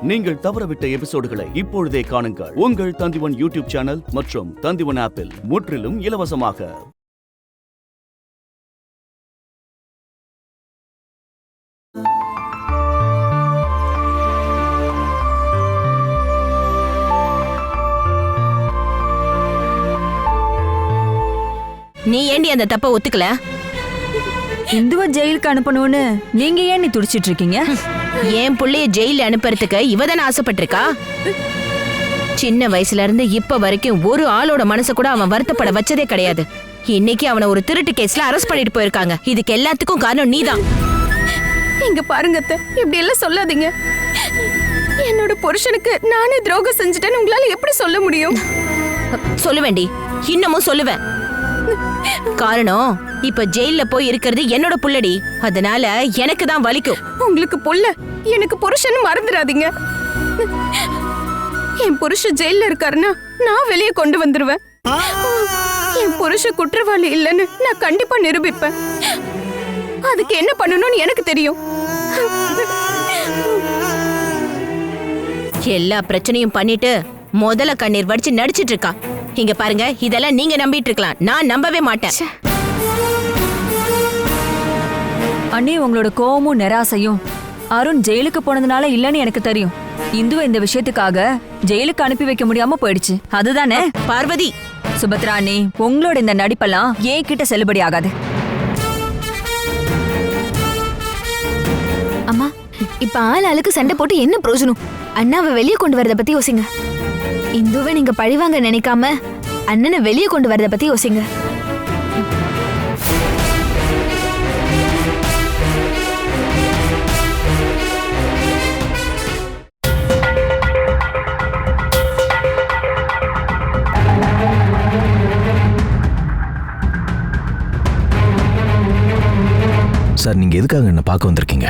நீங்கள் தவறவிட்ட எபிசோடுகளை இப்பொழுதே காணுங்கள். உங்கள் தந்திவன் யூடியூப் சேனல் மற்றும் தந்திவன் ஆப்பில் முற்றிலும் இலவசமாக. நீ ஏண்டி அந்த தப்ப ஒத்துக்கல? இந்துவ ஜெயிலுக்கு அனுப்பணும்னு நீங்க ஏன் துடிச்சிட்டு இருக்கீங்க? என் புள்ளைய ஜெயில அனுப்புறதுக்கு இவதான ஆசைப்பட்டிருக்கா. சின்ன வயசுல இருந்து இப்ப வரைக்கும் ஒரு ஆளோட மனசு கூட அவன் வருத்தப்பட வச்சதே கிடையாது. இன்னைக்கு அவனை ஒரு திருட்டு கேஸ்ல அரெஸ்ட் பண்ணிட்டு போயிருக்காங்க. இதுக்கு எல்லாத்துக்கும் காரணம் நீதான். இங்க பாருங்க அத்தை, இப்படி எல்லாம் சொல்லாதீங்க. என்னோட புருஷனுக்கு நானே துரோகம் செஞ்சுட்டேன்னு உங்களால எப்படி சொல்ல முடியும்? சொல்லுவேண்டி, இன்னமும் சொல்லுவேன். காரணம் இப்ப ஜெயில போய் இருக்கிறது என்னோட புள்ளடி. அதனால எனக்கு தான் வலிக்கும். உங்களுக்கு புள்ள, எனக்கு புருஷன் மறந்துடாதீங்க. என் புருஷன் ஜெயில இருக்காருன்னா நான் வெளியே கொண்டு வந்துருவேன். என் புருஷன் குற்றவாளி இல்லைன்னு நான் கண்டிப்பா நிரூபிப்பேன். அதுக்கு என்ன பண்ணணும்னு எனக்கு தெரியும். எல்லா பிரச்சனையும் பண்ணிட்டு முதல்ல கண்ணீர் வடிச்சு நடிச்சிட்டு இருக்கா. இங்க பாருங்க, இதெல்லாம் நீங்க நம்பிட்டு இருக்கலாம், நான் நம்பவே மாட்டேன். அண்ணி, உங்களோட கோவமும் நிராசையும் அருண் ஜெயிலுக்கு போனதுனால இல்லன்னு எனக்கு தெரியும். இந்துவை இந்த விஷயத்துக்காக ஜெயிலுக்கு அனுப்பி வைக்க முடியாம போயிடுச்சு, அதுதானே? பார்வதி, சுபத்ரா அண்ணி, உங்களோட இந்த நடிப்பெல்லாம் ஏன் கிட்ட செல்லுபடி ஆகாது. அம்மா, இப்ப ஆள் ஆளுக்கு சண்டை போட்டு என்ன பிரயோஜனம்? அண்ணாவை வெளியே கொண்டு வரத பத்தி யோசிங்க. இந்துவை நீங்க பழிவாங்க நினைக்காம அண்ணனை வெளியே கொண்டு வரத பத்தி யோசிங்க. சார், நீங்க எதுக்காக என்ன பார்க்க வந்திருக்கீங்க?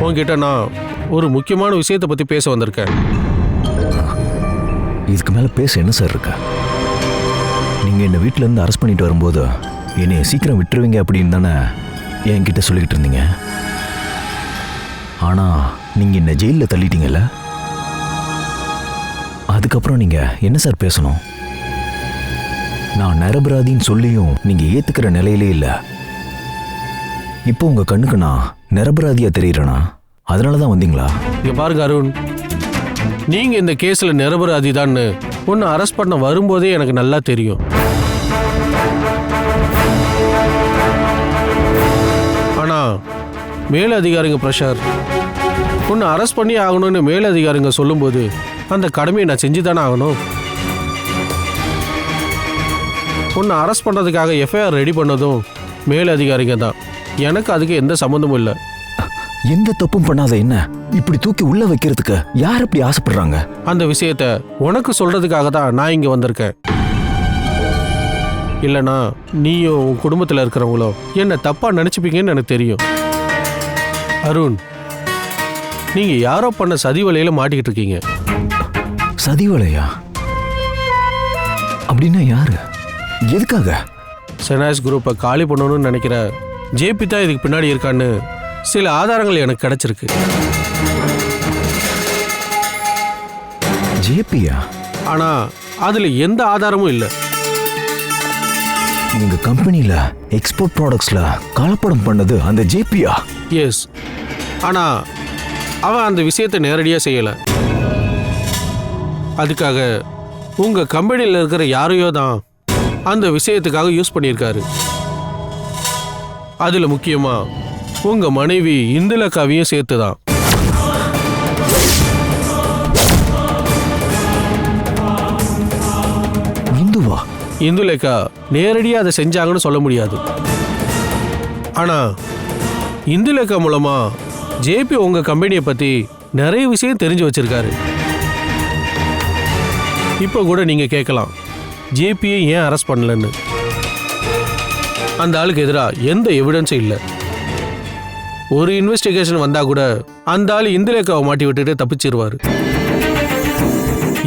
உங்ககிட்ட நான் ஒரு முக்கியமான விஷயத்தை பத்தி பேச வந்திருக்கேன். இதுக்கு மேல பேச என்ன சார் இருக்கு? நீங்க என்ன வீட்டுல இருந்து அரெஸ்ட் பண்ணிட்டு வரும்போது என்னைய சீக்கிரம் விட்டுருவீங்க அப்படின்னு தானே என்கிட்ட சொல்லிக்கிட்டு இருந்தீங்க. ஆனா நீங்க என்ன ஜெயிலில் தள்ளிட்டீங்கல்ல, அதுக்கப்புறம் நீங்க என்ன சார் பேசணும்? நான் நிரபராதின்னு சொல்லியும் நீங்க ஏத்துக்கிற நிலையிலே இல்லை. இப்போ உங்க கண்ணுக்கு நான் நிரபராதியா தெரியுறேனா? அதனாலதான் வந்தீங்களா? இங்க பாருங்க அருண், நீங்க இந்த கேஸ்ல நிரபராதி தான் உன்னை அரெஸ்ட் பண்ண வரும்போதே எனக்கு நல்லா தெரியும். ஆனா மேலதிகாரிங்க பிரஷர், உன்னை அரெஸ்ட் பண்ணி ஆகணும்னு மேலதிகாரிங்க சொல்லும்போது அந்த கடமையை நான் செஞ்சுதானே ஆகணும். உன்னை அரெஸ்ட் பண்றதுக்காக எஃப்ஐஆர் ரெடி பண்ணதும் மேலதிகாரிங்க தான். எனக்கு அதுக்கு எந்த சம்மந்தமும் இல்லை. எந்த தப்பும் பண்ணாத என்ன இப்படி தூக்கி உள்ள வைக்கிறதுக்கு யார் இப்படி ஆசைப்படுறாங்க? அந்த விஷயத்த உனக்கு சொல்றதுக்காக தான் நான் இங்க வந்திருக்கேன். இல்லைனா நீயும் உன் குடும்பத்தில் இருக்கிறவங்களோ என்ன தப்பா நினைச்சுப்பீங்கன்னு எனக்கு தெரியும். அருண், நீங்க யாரோ பண்ண சதி வலையில மாட்டிக்கிட்டு இருக்கீங்க. சதி வலையா? அப்படின்னா யாரு? எதுக்காக? செனாய்ஸ் குரூப்பை காலி பண்ணணும்னு நினைக்கிற ஜேபி தான் இதுக்கு பின்னாடி இருக்கான்னு சில ஆதாரங்கள் எனக்கு கிடைச்சிருக்கு. ஜேபியா? ஆனா அதுல எந்த ஆதாரமும் இல்லை. எங்க கம்பெனில எக்ஸ்போர்ட் ப்ராடக்ட்ஸ்ல கலப்படம் பண்ணது அந்த ஜேபியா? எஸ். ஆனா அவன் அந்த விஷயத்தை நேரடியா செய்யல. அதுக்காக உங்க கம்பெனியில் இருக்கிற யாரையோ தான் அந்த விஷயத்துக்காக யூஸ் பண்ணியிருக்காரு. அதுல முக்கியமா உங்க மனைவி இந்துலக்காவையும் சேர்த்துதான். இந்துவா? இந்துலேக்கா நேரடியா அதை செஞ்சாங்கன்னு சொல்ல முடியாது. ஆனா இந்துலேக்கா மூலமா ஜேபி உங்க கம்பெனியை பத்தி நிறைய விஷயம் தெரிஞ்சு வச்சிருக்காரு. இப்போ கூட நீங்க கேட்கலாம், ஜேபியை ஏன் அரெஸ்ட் பண்ணலன்னு. அந்த ஆளுக்கு எதிராக எந்த எவிடன்ஸும் இல்லை. ஒரு இன்வெஸ்டிகேஷன் வந்தா கூட அந்த ஆள் இந்துலேக்காவை மாட்டி விட்டுட்டு தப்பிச்சிருவாரு.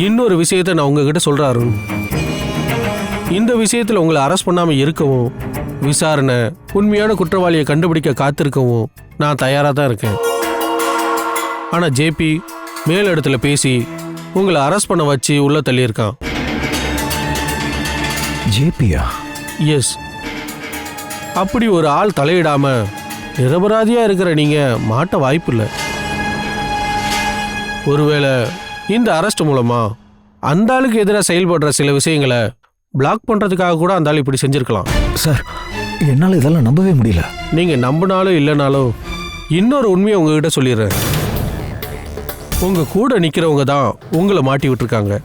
இன்னொரு விஷயத்தை நான் உங்ககிட்ட சொல்றாரு. இந்த விஷயத்துல உங்களை அரெஸ்ட் பண்ணாம இருக்கவும், விசாரணை உண்மையான குற்றவாளியை கண்டுபிடிக்க காத்திருக்கவும் நான் தயாரா தான் இருக்கேன். ஆனா ஜேபி மேலிடத்துல பேசி உங்களை அரெஸ்ட் பண்ண வச்சு உள்ள தள்ளியிருக்கான். ஜேபியா? எஸ். அப்படி ஒரு ஆள் தலையிடாம நிரபராதியா இருக்கிற நீங்க மாட்ட வாய்ப்பு இல்லை. ஒருவேளை இந்த அரெஸ்ட் மூலமா அந்த ஆளுக்கு எதிராக செயல்படுற சில விஷயங்களை பிளாக் பண்றதுக்காக கூட அந்த ஆள் இப்படி செஞ்சிருக்கலாம். சார், என்னால் இதெல்லாம் நம்பவே முடியல. நீங்க நம்பினாலும் இல்லைனாலும் இன்னொரு உண்மையை உங்ககிட்ட சொல்லிடுறேன். உங்க கூட நிக்கிறவங்க தான் உங்களை மாட்டி விட்டுருக்காங்க.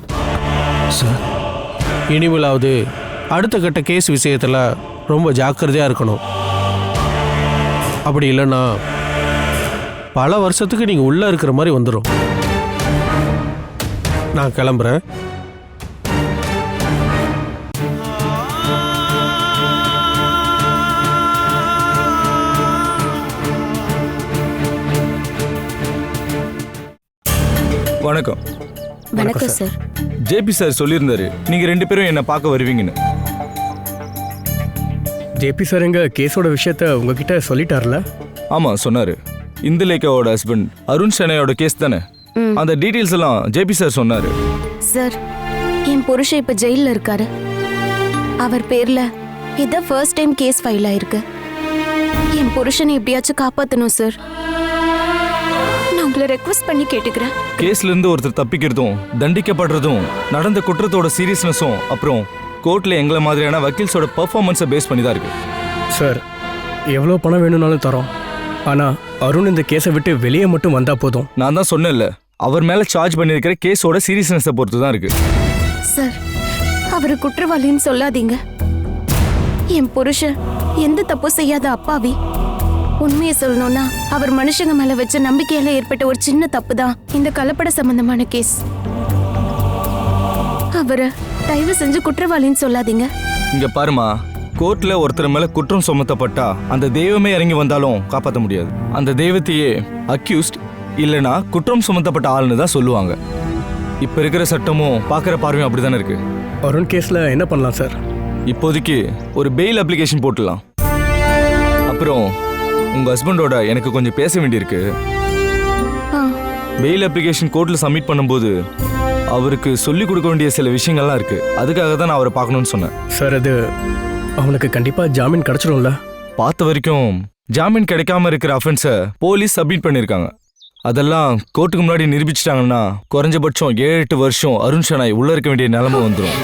சார், இனிமேலாவது அடுத்த கட்ட கேஸ் விஷயத்துல ரொம்ப ஜாக்கிரதையா இருக்கணும். அப்படி இல்லைன்னா பல வருஷத்துக்கு நீங்க உள்ள இருக்கிற மாதிரி வந்துடும். நான் கிளம்புறேன். வணக்கம். வணக்கம் சார். ஜேபி சார் சொல்லியிருந்தாரு நீங்க 2 பேரும் என்ன பார்க்க வருவீங்கன்னு. ஜேபி சார் எங்க கேஸோட விஷயத்த உங்ககிட்ட சொல்லிட்டார்ல? ஆமா சொன்னாரு. இந்துலேகாவோட ஹஸ்பண்ட் அருண் ஷெனையோட கேஸ் தானே, அந்த டீடைல்ஸ் எல்லாம் ஜேபி சார் சொன்னாரு. சார், என் புருஷன் இப்ப ஜெயில்ல இருக்காரு. அவர் பேர்ல இதான் ஃபர்ஸ்ட் டைம் கேஸ் ஃபைல் ஆயிருக்கு. என் புருஷனை எப்படியாச்சும் காப்பாத்தணும் சார். நான் உங்களை ரெக்வெஸ்ட் பண்ணி கேட்டுக்கிறேன். கேஸ்ல இருந்து ஒருத்தர் தப்பிக்கிறதும் தண்டிக்கப்படுறதும் நடந்த குற்றத்தோட சீரியஸ்னஸும் அப்புறம் கோர்ட்ல எங்களை மாதிரியான வக்கீல்ஸோட பெர்ஃபார்மன்ஸை பேஸ் பண்ணி தான் இருக்கு. சார், எவ்வளோ பணம் வேணும்னாலும் தரோம். ஆனா அருண் இந்த கேஸை விட்டு வெளியே மட்டும் வந்தா போதும். நான் தான் சொன்னேன்ல, அவர் மேல சார்ஜ் பண்ணியிருக்கிற கேஸோட சீரியஸ்னஸை பொறுத்து தான் இருக்கு. சார், அவரு குற்றவாளின்னு சொல்லாதீங்க. என் புருஷன் எந்த தப்பு செய்யாத அப்பாவி. உண்மையை சொல்லணும்னா அவர் மனுஷங்க மேல வச்ச நம்பிக்கையில ஏற்பட்ட ஒரு சின்ன தப்பு தான் இந்த கலப்பட சம்பந்தமான கேஸ். அவரை தயவு செஞ்சு குற்றவாளின்னு சொல்லாதீங்க. இங்க பாருமா, கோர்ட்ல ஒருத்தர் மேல குற்றம் சுமத்தப்பட்டா அந்த தெய்வமே இறங்கி வந்தாலும் காப்பாற்ற முடியாது. அந்த தெய்வத்தையே அக்யூஸ்ட் இல்லனா குற்றம் சுமத்தப்பட்ட ஆள்னு தான் சொல்லுவாங்க. இப்ப இருக்கிற சட்டமும் பாக்குற பார்வையும் அப்படித்தானே இருக்கு. அருண் கேஸ்ல என்ன பண்ணலாம் சார்? இப்போதைக்கு ஒரு பெயில் அப்ளிகேஷன் போட்டுடலாம். அப்புறம் உங்க ஹஸ்பண்டோட எனக்கு கொஞ்சம் பேச வேண்டியிருக்கு. பெயில் அப்ளிகேஷன் கோர்ட்ல சப்மிட் பண்ணும்போது அவருக்கு சொல்லிக் கொடுக்க வேண்டிய சில விஷயங்கள்லாம் இருக்கு. அதுக்காக தான் நான் அவரை பார்க்கணும்னு சொன்னேன். சார், அது அவனுக்கு கண்டிப்பா ஜாமீன் கிடைச்சிடும்ல? பார்த்த வரைக்கும் ஜாமீன் கிடைக்காம இருக்கிற அஃபென்ஸை போலீஸ் சப்மிட் பண்ணியிருக்காங்க. அதெல்லாம் கோர்ட்டுக்கு முன்னாடி நிரூபிச்சிட்டாங்கன்னா குறைஞ்சபட்சம் 7-8 வருஷம் அருண் ஷெனாய் உள்ள இருக்க வேண்டிய நிலைமை வந்துடும்.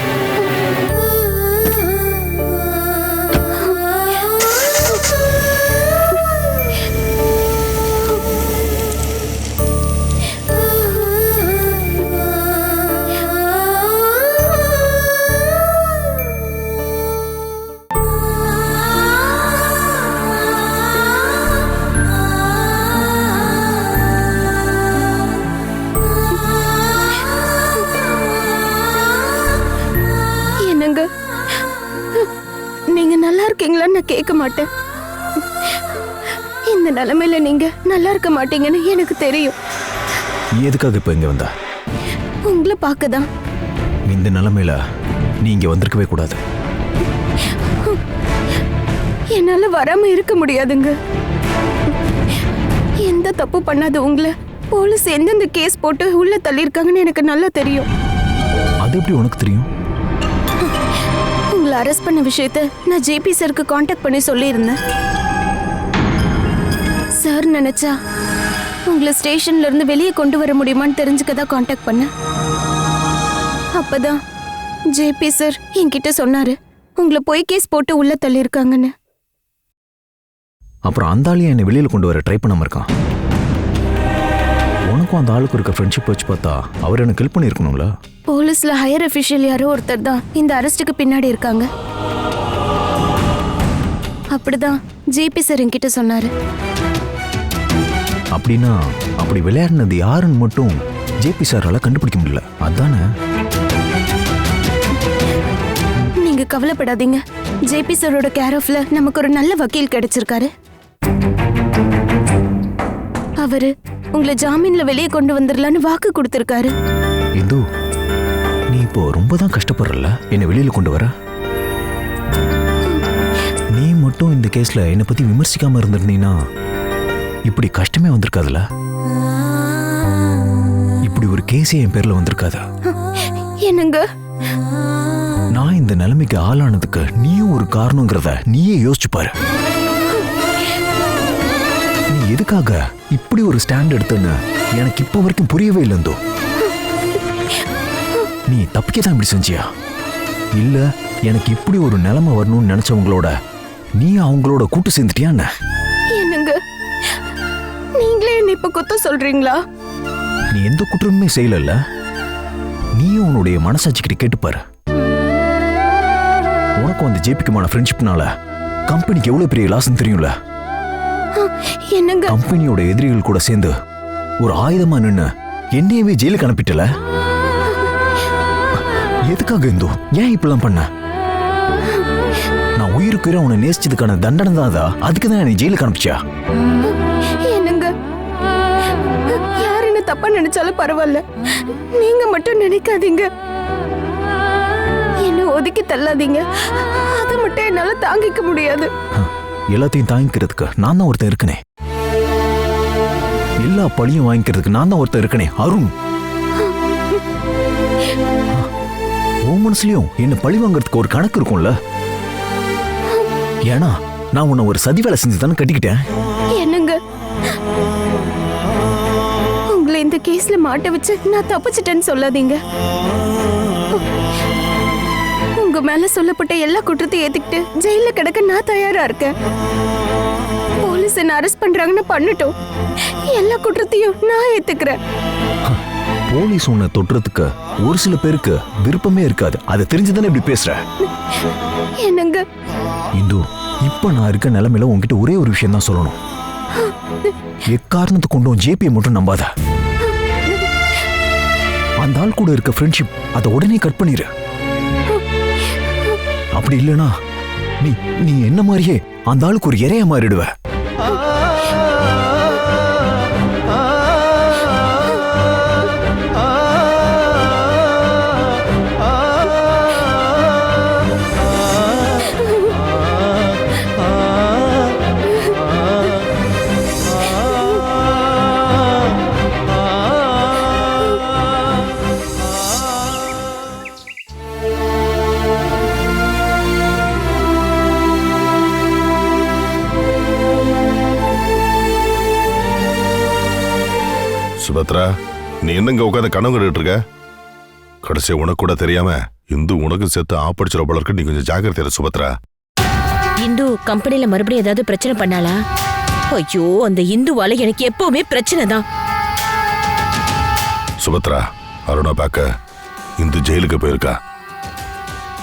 நீங்க நல்லா இருக்கீங்களான்னு நான் கேட்க மாட்டேன். இந்த நிலைமையில நீங்க நல்லா இருக்க மாட்டீங்கன்னு எனக்கு தெரியும். எதுக்காக இப்ப இங்க வந்த? உங்களை பார்க்கதான். இந்த நிலைமையில நீ இங்க வந்திருக்கவே கூடாது. என்னால வராம இருக்க முடியாதுங்க. எந்த தப்பு பண்ணாத உங்களை போலீஸ் எந்தெந்த கேஸ் போட்டு உள்ள தள்ளியிருக்காங்கன்னு எனக்கு நல்லா தெரியும். அது எப்படி உனக்கு தெரியும்? உங்களை அரெஸ்ட் பண்ண விஷயத்த நான் ஜேபி சாருக்கு காண்டாக்ட் பண்ணி சொல்லியிருந்தேன். சார் நினைச்சா உங்களை ஸ்டேஷன்ல இருந்து வெளியே கொண்டு வர முடியுமான்னு தெரிஞ்சுக்கதான் காண்டாக்ட் பண்ணேன். அப்பதான் ஜேபி சார் என்கிட்ட சொன்னாரு உங்களை போய் கேஸ் போட்டு உள்ள தள்ளியிருக்காங்கன்னு. அப்புறம் அந்த ஆளையும் என்னை வெளியில கொண்டு வர ட்ரை பண்ணாம இருக்கான். உனக்கும் அந்த ஆளுக்கு இருக்க ஃப்ரெண்ட்ஷிப் வச்சு பார்த்தா அவர் எனக்கு ஹெல்ப் பண்ணியிருக்கணும்ல. போலீஸ்ல ஹையர் அஃபிஷியல் யாரோ ஒருத்தர் தான் இந்த அரெஸ்ட்டுக்கு பின்னாடி இருக்காங்க. அப்படிதான் ஜேபி சார் என்கிட்ட சொன்னாரு. அப்படின்னா அப்படி விளையாடினது யாருன்னு மட்டும் ஜேபி சாரால கண்டுபிடிக்க முடியல, அதானே? நீங்க கவலைப்படாதீங்க. ஜேபி சாரோட கேர் ஆஃப்ல நமக்கு ஒரு நல்ல வக்கீல் கிடைச்சிருக்காரு. அவரு உங்களை ஜாமீன்ல வெளியே கொண்டு வந்துடலான்னு வாக்கு கொடுத்திருக்காரு. இந்து, நீ இப்போ ரொம்ப தான் கஷ்டப்படுறல என்னை வெளியில கொண்டு வர. நீ மட்டும் இந்த கேஸ்ல என்னை பத்தி விமர்சிக்காம இருந்திருந்தீங்கன்னா இப்படி கஷ்டமே வந்திருக்காதுல. இப்படி கேஸே என் பேர்ல வந்திருக்காது. என்னங்க? நான் இந்த நிலைமைக்கு ஆளானதுக்கு நீயும் ஒரு காரணங்கிறத நீயே யோசிச்சு பாரு. நீ எதுக்காக இப்படி ஒரு ஸ்டாண்ட் எடுத்தன்னு எனக்கு இப்ப வரைக்கும் புரியவே இல்லைந்தோ. நீ தப்பிக்கதான் இப்படி செஞ்சியா, இல்ல எனக்கு இப்படி ஒரு நிலைமை வரணும்னு நினைச்சவங்களோட நீ அவங்களோட கூட்டு சேர்ந்துட்டியான்னு? என்னங்க நீங்களே என்ன இப்ப குத்த சொல்றீங்களா? நீ எந்த குற்றமுமே செய்யல. நீயும் உன்னுடைய மனசாட்சிக்கிட்ட கேட்டுப்பாரு. உனக்கும் அந்த ஜேபிக்குமான ஃப்ரெண்ட்ஷிப்னால கம்பெனிக்கு எவ்வளவு பெரிய லாஸ்ன்னு தெரியும்ல. என்னங்க? கம்பெனியோட எதிரிகள் கூட சேர்ந்து ஒரு ஆயுதமா நின்னு என்னையவே ஜெயிலுக்கு அனுப்பிட்டல. எதுக்காக இந்து? ஏன் இப்பெல்லாம் பண்ண? நான் உயிருக்கு உன்னை நேசிச்சதுக்கான தண்டனை தான் அதா? அதுக்கு தான் நீ ஜெயிலுக்கு அனுப்பிச்சா? என்னங்க யாருன்னு தப்பா நினைச்சாலும் பரவாயில்ல, நீங்க மட்டும் நினைக்காதீங்க. என்ன ஒதுக்கி தள்ளாதீங்க. அதை மட்டும் என்னால தாங்கிக்க முடியாது. எல்லாத்தையும் தாங்கிக்கிறதுக்கு நான் தான் ஒருத்தன் இருக்கனே. எல்லா பழியும் வாங்கிக்கிறதுக்கு நான் தான் ஒருத்தன் இருக்கனே, அருண். உன் மனசுலயும் என்ன பழி வாங்கறதுக்கு ஒரு கணக்கு இருக்கும்ல. ஏன்னா நான் உன்னை ஒரு சதி வேலை செஞ்சு தானே கட்டிக்கிட்டேன். என்னங்க உங்களை இந்த கேஸ்ல மாட்ட வச்சு நான் தப்பிச்சிட்டேன்னு சொல்லாதீங்க. உங்க மேல சொல்லப்பட்ட எல்லா குற்றத்தையும் ஏத்துக்கிட்டு ஜெயில கிடக்க நான் தயாரா இருக்கேன். போலீஸ் என்ன அரெஸ்ட் பண்றாங்கன்னு பண்ணட்டும், எல்லா குற்றத்தையும் நான் ஏத்துக்கிறேன். போலீஸ் உன்னை தொட்டுறதுக்கு ஒரு சில பேருக்கு விருப்பமே இருக்காது. அதை தெரிஞ்சுதானே இப்படி பேசுற? என்னங்க இந்து, இப்ப நான் இருக்க நிலைமையில உன்கிட்ட ஒரே ஒரு விஷயம் தான் சொல்லணும். எக்காரணத்தை கொண்டும் ஜேபியை மட்டும் நம்பாத. அந்த ஆள் கூட இருக்க ஃப்ரெண்ட்ஷிப் அதை உடனே கட் பண்ணிரு. அப்படி இல்லைனா நீ என்ன மாதிரியே அந்த ஆளுக்கு ஒரு இறைய மாறிடுவ. சுபத்ரா, நீ என்னங்க உட்காந்து கனவு கண்டுட்டு இருக்க? கடைசியா உனக்கு கூட தெரியாம இந்து உனக்கு சேர்த்து ஆப்படிச்சிட போல இருக்கு. நீ கொஞ்சம் ஜாக்கிரதையா சுபத்ரா. இந்து கம்பெனில மறுபடியும் ஏதாவது பிரச்சனை பண்ணாளா? ஐயோ, அந்த இந்துவால எனக்கு எப்பவுமே பிரச்சனை தான். சுபத்ரா, அருணா பார்க்க இந்து ஜெயிலுக்கு போயிருக்கா.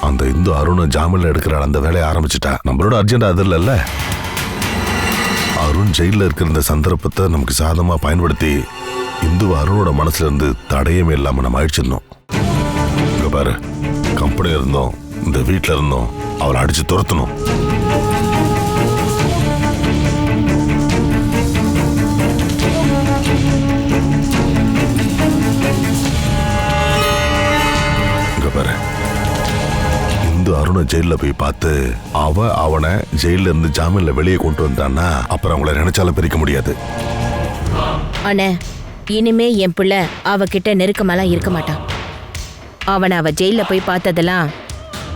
அந்த இந்து அருணை ஜாமீன்ல எடுக்கிற அந்த வேலையை ஆரம்பிச்சுட்டா. நம்மளோட அர்ஜென்ட் அது இல்லைல்ல. அருண் ஜெயில இருக்கிற இந்த சந்தர்ப்பத்தை நமக்கு சாதமா பயன்படுத்தி இந்து அருணோட மனசுல இருந்து தடையமே இல்லாம நம்ம அழிச்சிடணும். இங்க பாரு, கம்பெனில இருந்தோம் இந்த வீட்டுல இருந்தோம் அவளை அடிச்சு துரத்தணும். இங்க பாரு, இந்து அருணை ஜெயில போய் பார்த்து அவனை ஜெயில இருந்து ஜாமீன்ல வெளியே கொண்டு வந்தான்னா அப்புறம் அவங்கள நினைச்சாலும் பிரிக்க முடியாது. அண்ணே, இனிமே என் பிள்ளை அவகிட்ட நெருக்கமெல்லாம் இருக்க மாட்டான். அவனை அவ ஜெயில போய் பார்த்ததெல்லாம்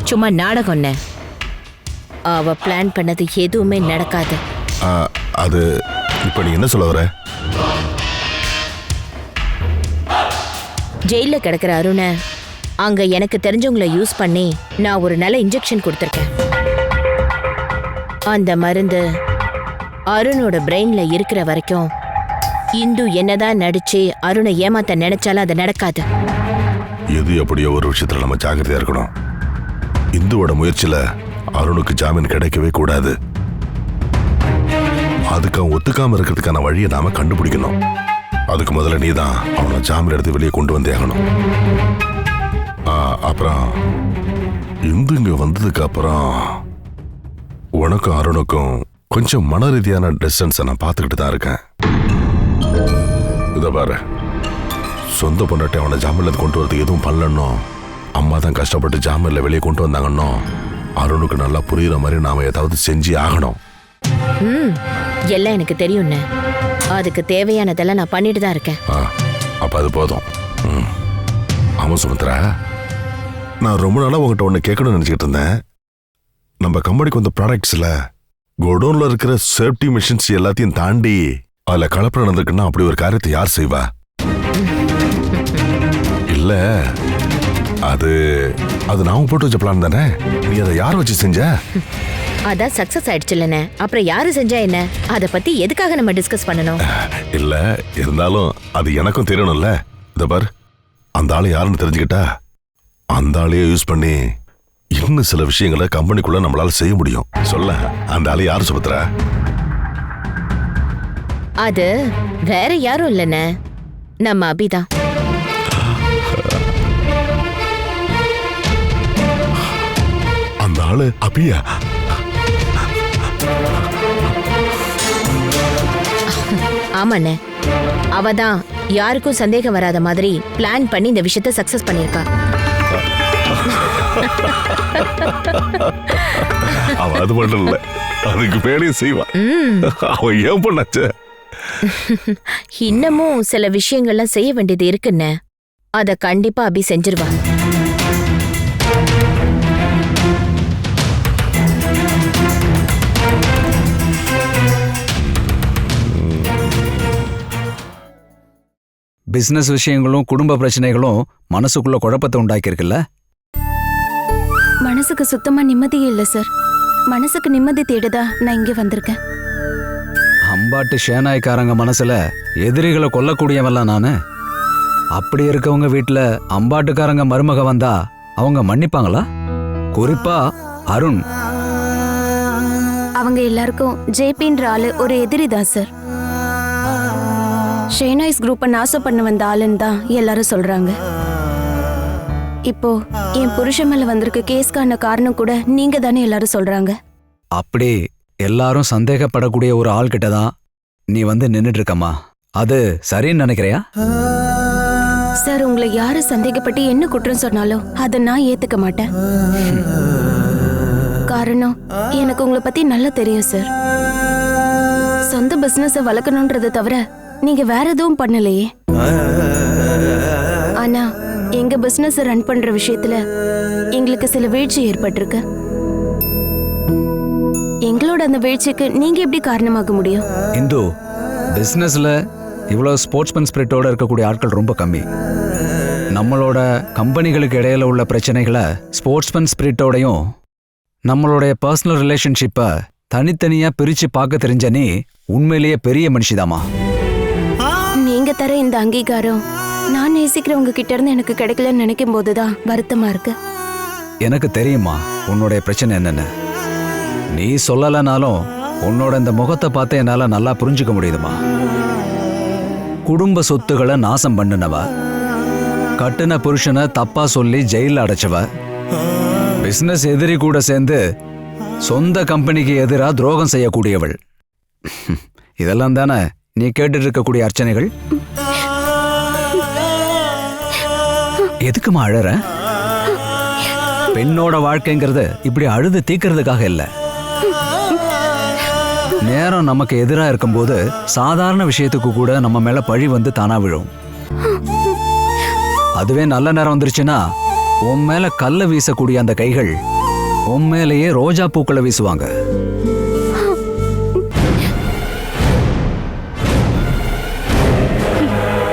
சும்மா நாடகம்னு. அவ பிளான் பண்ணது எதுவுமே நடக்காது. அது இப்ப நீ என்ன சொல்ல வர? ஜெயில கிடக்கிற அருணை அங்க எனக்கு தெரிஞ்சவங்கள யூஸ் பண்ணி நான் ஒரு நல்ல இன்ஜெக்ஷன் கொடுத்துருக்கேன். அந்த மருந்து அருணோட பிரெயின்ல இருக்கிற வரைக்கும் இந்து என்னதான் நடிச்சு அருணை ஏமாத்த நினைச்சாலும் அது நடக்காது. எது எப்படியோ ஒரு விஷயத்துல நம்ம ஜாக்கிரதையா இருக்கணும். இந்துவோட முயற்சியில அருணுக்கு ஜாமீன் கிடைக்கவே கூடாது. அதுக்கு அவன் ஒத்துக்காம இருக்கிறதுக்கான வழியை நாம கண்டுபிடிக்கணும். அதுக்கு முதல்ல நீ தான் அவனை ஜாமீன் எடுத்து வெளியே கொண்டு வந்தே ஆகணும். அப்புறம் இந்து இங்க வந்ததுக்கு அப்புறம் உனக்கும் அருணுக்கும் கொஞ்சம் மன ரீதியான டிஸ்டன்ஸை நான் பார்த்துக்கிட்டு தான் இருக்கேன். இதை பாரு, சொந்த பொண்டாட்டி அவனை ஜாமீன்ல கொண்டு வரதுக்கு எதுவும் பண்ணலன்னோ, அம்மா தான் கஷ்டப்பட்டு ஜாமீன்ல வெளியே கொண்டு வந்தாங்கன்னோ அருணுக்கு நல்லா புரியுற மாதிரி நாம ஏதாவது செஞ்சு ஆகணும். எல்லாம் எனக்கு தெரியும்ண்ணே. அதுக்கு தேவையானதெல்லாம் நான் பண்ணிட்டு தான் இருக்கேன். அப்ப அது போதும். ஆமா சுமித்ரா, நான் ரொம்ப நாளா உங்ககிட்ட ஒன்று கேட்கணும்னு நினச்சிக்கிட்டு இருந்தேன். நம்ம கம்பெனிக்கு வந்த ப்ராடக்ட்ஸில் கோடவுனில் இருக்கிற சேஃப்டி மிஷின்ஸ் எல்லாத்தையும் தாண்டி அதில் கலப்படம் நடந்திருக்குன்னா அப்படி ஒரு காரியத்தை யார் செய்வா? இல்ல அது அது நாம போட்டு வச்ச பிளான் தானே. நீ அதை யார் வச்சு செஞ்ச? அதான் சக்சஸ் ஆயிடுச்சுல்லண்ணே, அப்புறம் யாரு செஞ்சா என்ன? அத பத்தி எதுக்காக நம்ம டிஸ்கஸ் பண்ணணும்? இல்ல இருந்தாலும் அது எனக்கும் தெரியணும்ல. இத பார், அந்த ஆளு யாருன்னு தெரிஞ்சுக்கிட்டா அந்த ஆளையே யூஸ் பண்ணி இன்னும் சில விஷயங்களை கம்பெனிக்குள்ள நம்மளால செய்ய முடியும். சொல்ல, அந்த ஆளு யாரு சுபத்ரா? அது வேற யாரும் இல்லண்ணே, நம்ம அபிதான். அந்த ஆளு அபியா? ஆமாண்ணே, அவதான் யாருக்கும் சந்தேகம் வராத மாதிரி பிளான் பண்ணி இந்த விஷயத்தை சக்சஸ் பண்ணிருக்கா. அவ அது மட்டும் இல்ல, அதுக்கு மேலேயும் செய்வா. அவ ஏன் பண்ணாச்ச? இன்னமும் சில விஷயங்கள்லாம் செய்ய வேண்டியது இருக்குன்னு, அத கண்டிப்பா அபி செஞ்சிருவா. பிசினஸ் விஷயங்களும் குடும்ப பிரச்சனைகளும் மனசுக்குள்ள குழப்பத்தை உண்டாக்கியிருக்குல்ல? மனசுக்கு சுத்தமா நிம்மதியே இல்ல சார். மனசுக்கு நிம்மதி தேடுதா நான் இங்க வந்திருக்கேன். அம்பாட்டு ஷேனாய்க்காரங்க மனசுல எதிரிகளை கொல்லக்கூடியவன்லாம் நானு. அப்படி இருக்கவங்க வீட்டுல அம்பாட்டுக்காரங்க மருமக வந்தா அவங்க மன்னிப்பாங்களா? குறிப்பா அருண். அவங்க எல்லாருக்கும் ஜேபின்ற ஆளு ஒரு எதிரிதான் சார். ஷேனாய்ஸ் குரூப்பை நாசம் பண்ண வந்த ஆளுன்னு தான் எல்லாரும் சொல்றாங்க. இப்போ என் புருஷன் மேல வந்திருக்க கேஸ்க்கான காரணம் கூட நீங்க தானே எல்லாரும் சொல்றாங்க. அப்படி எல்லாரும் சந்தேகப்படக்கூடிய ஒரு ஆள் கிட்டதான் நீ வந்து நின்னுட்டு இருக்கம்மா. அது சரின்னு நினைக்கிறியா? சார், உங்களை யாரு சந்தேகப்பட்டு என்ன குற்றம் சொன்னாலும் அதை நான் ஏத்துக்க மாட்டேன். காரணம், எனக்கு உங்களை பத்தி நல்லா தெரியும் சார். சொந்த பிசினஸ வளர்க்கணும்ன்றதை தவிர நீங்க வேற எதுவும் பண்ணலையே. ஆனா எங்க பிசினஸ் ரன் பண்ற விஷயத்துல எங்களுக்கு சில வீழ்ச்சி ஏற்பட்டிருக்கு. எங்களோட அந்த வீழ்ச்சிக்கு நீங்க எப்படி காரணமாக முடியும்? இந்து, பிசினஸ்ல இவ்வளவு ஸ்போர்ட்ஸ்மேன் ஸ்பிரிட்டோட இருக்கக்கூடிய ஆட்கள் ரொம்ப கம்மி. நம்மளோட கம்பெனிகளுக்கு இடையில உள்ள பிரச்சனைகளை ஸ்போர்ட்ஸ்மேன் ஸ்பிரிட்டோடையும் நம்மளுடைய பர்சனல் ரிலேஷன்ஷிப்பை தனித்தனியா பிரிச்சு பார்க்க தெரிஞ்ச நீ உண்மையிலேயே பெரிய மனுஷிதாமா. நீங்க தர இந்த அங்கீகாரம் நான் நேசிக்கிறவங்க கிட்ட இருந்து எனக்கு கிடைக்கலன்னு நினைக்கும் போதுதான் வருத்தமா இருக்கு. எனக்கு தெரியுமா உன்னுடைய பிரச்சனை என்னன்னு. நீ சொல்லலனாலும் உன்னோட இந்த முகத்தை பார்த்து என்னால நல்லா புரிஞ்சுக்க முடியுதுமா. குடும்ப சொத்துக்களை நாசம் பண்ணுனவ, கட்டுன புருஷனை தப்பா சொல்லி ஜெயில அடைச்சவ, பிசினஸ் எதிரி கூட சேர்ந்து சொந்த கம்பெனிக்கு எதிராக துரோகம் செய்யக்கூடியவள். இதெல்லாம் தானே நீ கேட்டுட்டு இருக்கக்கூடிய அர்ச்சனைகள்? எதுக்குமா அழற? பெண்ணோட வாழ்க்கைங்கிறது இப்படி அழுது தீக்கிறதுக்காக இல்ல. நேரம் நமக்கு எதிரா இருக்கும்போது சாதாரண விஷயத்துக்கு கூட நம்ம மேல பழி வந்து தானா விழும். அதுவே நல்ல நேரம் வந்துருச்சுன்னா உன் மேல கல்ல வீசக்கூடிய அந்த கைகள் உன் மேலேயே ரோஜா பூக்களை வீசுவாங்க.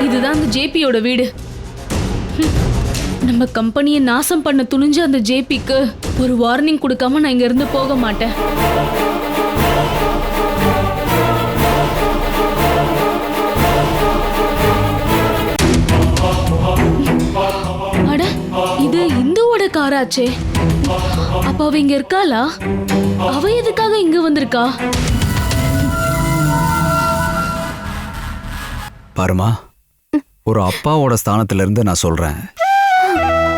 இதுதான் அந்த ஜேபியோட வீடு. நம்ம கம்பெனியை நாசம் பண்ண துணிஞ்ச அந்த ஜேபிக்கு ஒரு வார்னிங் கொடுக்காம நான் இங்க இருந்து போக மாட்டேன். அட, இது இந்துவோட காராச்சே. அப்ப அவ இங்க இருக்காளா? அவ எதுக்காக இங்க வந்திருக்கா? பாருமா, ஒரு அப்பாவோட ஸ்தானத்துல இருந்து நான் சொல்றேன்,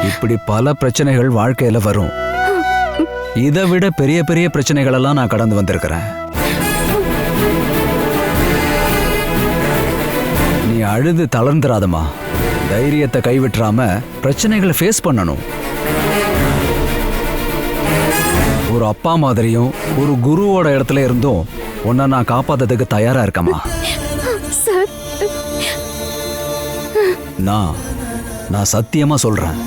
இப்படி பல பிரச்சனைகள் வாழ்க்கையில வரும். இதை விட பெரிய பெரிய பிரச்சனைகள் எல்லாம் நான் கடந்து வந்திருக்கிறேன். நீ அழுது தளர்ந்துராதமா. தைரியத்தை கைவிட்டுறாம பிரச்சனைகளை ஃபேஸ் பண்ணணும். ஒரு அப்பா மாதிரியும் ஒரு குருவோட இடத்துல இருந்தும் உன்னை நான் காப்பாத்துறதுக்கு தயாரா இருக்கமா. நான் நான் சத்தியமா சொல்றேன்,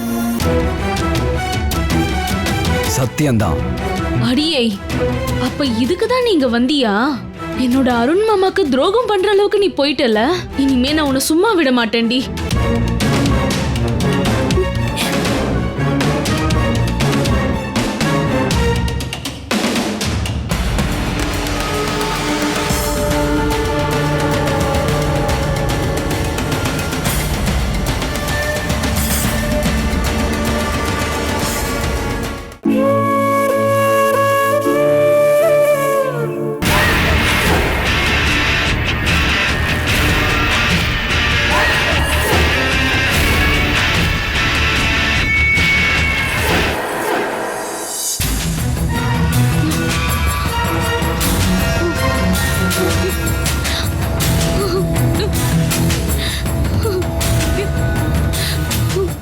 சத்தியம்தான். அடியை, அப்ப இதுக்கு தான் நீங்க வந்தியா? என்னோட அருண் மாமாக்கு துரோகம் பண்ற அளவுக்கு நீ போயிட்டல. இனிமே நான் உன்னை சும்மா விட மாட்டேன்டி.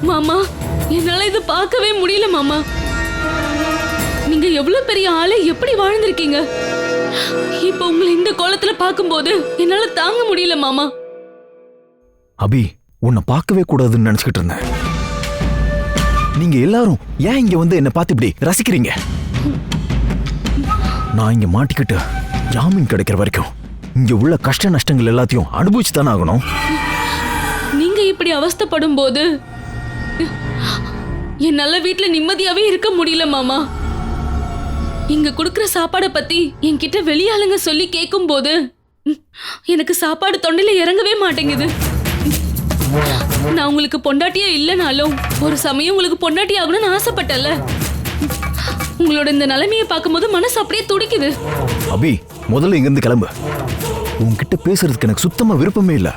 மாமா, என்னால இது பார்க்கவே முடியல மாமா. நீங்க எவ்வளவு பெரிய ஆளு, எப்படி வாழ்ந்திருக்கீங்க. இப்ப உங்களை இந்த கோலத்துல பார்க்கும்போது என்னால தாங்க முடியல மாமா. அபி, உன்னை பார்க்கவே கூடாதுன்னு நினைச்சுக்கிட்டு இருந்தேன். நீங்க எல்லாரும் ஏன் இங்க வந்து என்ன பார்த்து இப்படி ரசிக்கிறீங்க? நான் இங்க மாட்டிக்கிட்டு ஜாமீன் கிடைக்கிற வரைக்கும் இங்க உள்ள கஷ்ட நஷ்டங்கள் எல்லாத்தையும் அனுபவிச்சு தானே ஆகணும். நீங்க இப்படி அவஸ்தைப்படும் போது என்னால வீட்டுல நிம்மதியாவே இருக்க முடியல மாமா. இங்க குடுக்கற சாப்பாட பத்தி என்கிட்ட வெளியாளுங்க சொல்லி கேட்கும் போது எனக்கு சாப்பாடு தொண்டையில இறங்கவே மாட்டேங்குது. நான் உங்களுக்கு பொண்டாட்டியே இல்லைனாலும் ஒரு சமயம் உங்களுக்கு பொண்டாட்டி ஆகணும்னு ஆசைப்பட்டல. உங்களோட இந்த நிலைமையை பார்க்கும்போது மனசு அப்படியே துடிக்குது. அபி, முதல்ல இங்கிருந்து கிளம்பு. உன்கிட்ட பேசுறதுக்கு எனக்கு சுத்தமா விருப்பமே இல்ல.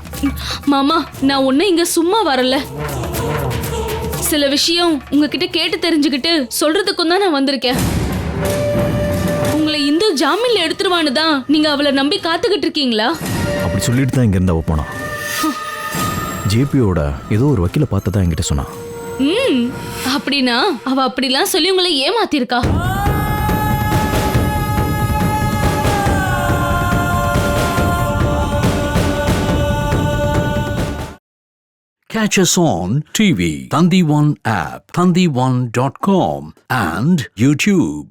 மாமா, நான் ஒன்னும் இங்க சும்மா வரல. சில விஷயம் உங்ககிட்ட கேட்டு தெரிஞ்சுக்கிட்டு சொல்றதுக்கும் தான் நான் வந்திருக்கேன். உங்களை இந்து ஜாமீன்ல எடுத்துருவான்னு தான் நீங்க அவளை நம்பி காத்துக்கிட்டு இருக்கீங்களா? அப்படி சொல்லிட்டு தான் இங்க இருந்து அவ போனா. ஜேபியோட ஏதோ ஒரு வக்கீல பார்த்ததா என்கிட்ட சொன்னா. அப்படின்னா அவ அப்படிலாம் சொல்லி உங்களை ஏமாத்திருக்கா? Catch us on TV, Thandivan app, thandivan.com and YouTube.